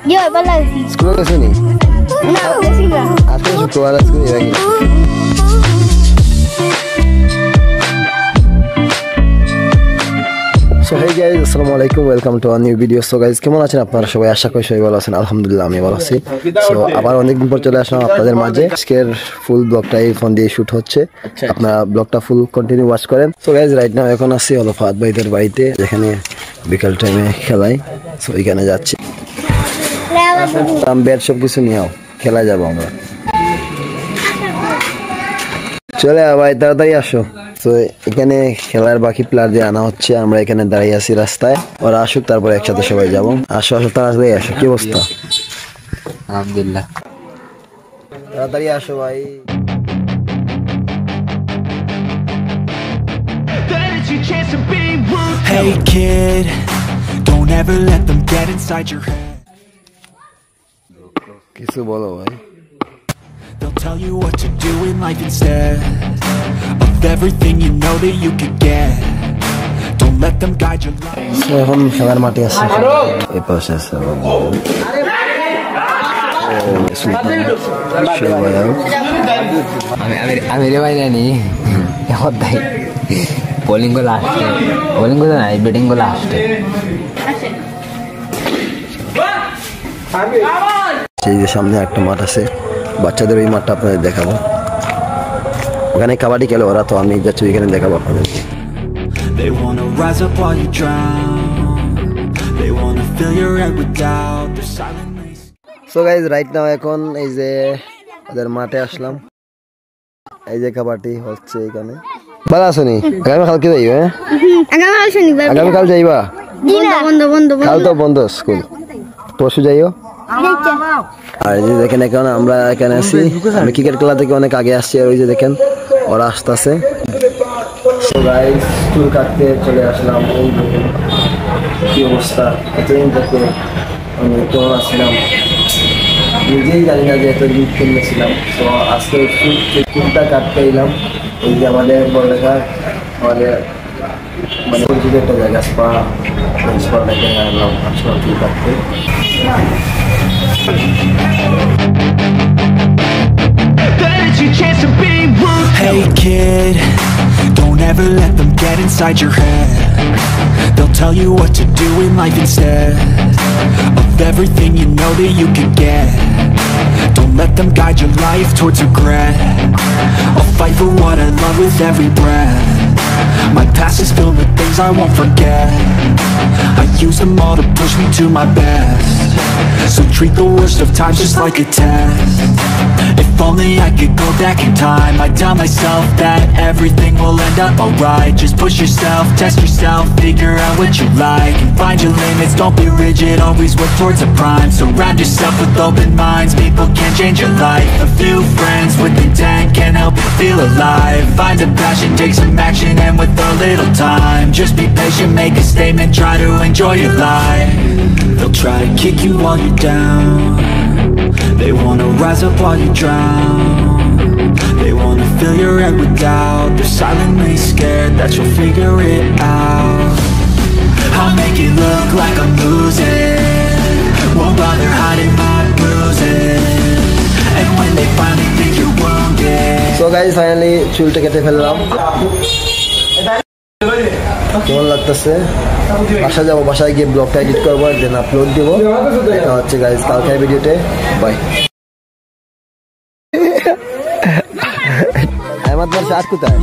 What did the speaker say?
Yo, bala sih. Sekolah ke sini? Nah, ke sini lah. Aku sekolah ke sini lagi. So hey guys, assalamualaikum, welcome to our new video. So guys, কেমন আছেন আপনারা সবাই? আশা করি সবাই ভালো আছেন। আলহামদুলিল্লাহ আমি ভালো আছি। সো আবার অনেকদিন পর চলে আসলাম আপনাদের মাঝে। আজকের ফুল ব্লগটা এই ফোন দিয়ে শুট হচ্ছে। আপনারা ব্লগটা ফুল কন্টিনিউ ওয়াচ করেন। সো গাইজ রাইট নাও এখন আছি হলো ফাহাদ ভাইদের বাড়িতে, যেখানে বিকাল টাইমে খেলাই। সো এখানে যাচ্ছি। ব্যাট সব কিছু নিয়ে খেলা যাবো আমরা। চলে ভাই তাড়াতাড়ি আসো। তো এখানে খেলার বাকি প্লেয়ারদের আনা হচ্ছে, আমরা এখানে দাঁড়িয়ে আছি রাস্তায়। ওরা আসুক তারপরে একসাথে সবাই যাবো। আসো আসো তাড়াতাড়ি আসো। কি অবস্থা? আলহামদুলিল্লাহ। তাড়াতাড়ি আসো ভাই। Hey kid, don't ever let them get inside your head. কিছু বলো ভাই। They'll tell you what to do in life instead of everything you know that you could get. Don't let them guide your life. এখন খেলার মাঠে আছে, এই পাশে আছে আমি রে ভাই জানি হতাই বোলিং গো লাস্টে, বোলিং গো নাই ব্যাটিং গো লাস্টে। সেই যে সামনে একটা মাঠ আছে, বাচ্চাদের ওই মাঠটা আপনাদের দেখাবো। ওখানে কাবাডি খেলে ওরা, তো আমি যাচ্ছি ওইখানে দেখাবো আপনাদেরকে। They wanna rise up while you drown. They wanna fill your head with doubt. They're silently. So guys right now এখন এই যে ওদের মাঠে আসলাম। এই যে কাবাডি হচ্ছে এখানে। ভালো আছো নি? আগামীকাল কি যাইবা? আগামীকাল শনিবার। আগামীকাল যাইবা? বন্ধ। কাল তো বন্ধ স্কুল, পরশু যাইও। আর এই যে দেখেন এখন আমরা এখানে আছি, আমি ক্রিকেট খেলা থেকে অনেক আগে আসছি। আর ওই যে দেখেন ওরা আসতেছে। সো গাইস চুল কাটতে চলে আসলাম। কি অবস্থা, এতদিন থেকে আমি কেমন আসছিলাম নিজেই জানি না যে এতদিন খেলেছিলাম। তো আজকে চুলটা কাটতে এলাম। এই যে আমাদের বড়লেখার আমাদের মানে পরিচিত একটা জায়গা, স্পা থেকে আনলাম আসলাম চুল কাটতে। Hey kid, don't ever let them get inside your head. They'll tell you what to do in life instead of everything you know that you could get. Don't let them guide your life towards regret. I'll fight for what I love with every breath. My past is filled with things I won't forget. I use them all to push me to my best. So treat the worst of times just like a test. If only I could go back in time, I'd tell myself that everything will end up alright. Just push yourself, test yourself, figure out what you like, and find your limits, don't be rigid, always work towards a prime. Surround yourself with open minds, people can change your life. A few friends with intent can help you feel alive. Find a passion, take some action, and with a little time, just be patient, make a statement, try to enjoy your life. They'll try to kick you while you're down. They wanna rise up while you drown. They wanna fill your head with doubt. They're silently scared that you'll figure it out. I'll make it look like I'm losing, won't bother hiding my bruises. And when they finally think you're wounded. So guys finally চুলটা কেটে ফেললাম। কেমন লাগতেছে? বাসা যাবো, বাসায় গিয়ে ব্লগটা এডিট করবো, দেন আপলোড দিব। দেখা হচ্ছে গাইজ কালকের ভিডিওতে। বাই। আমার সাত কোথায়?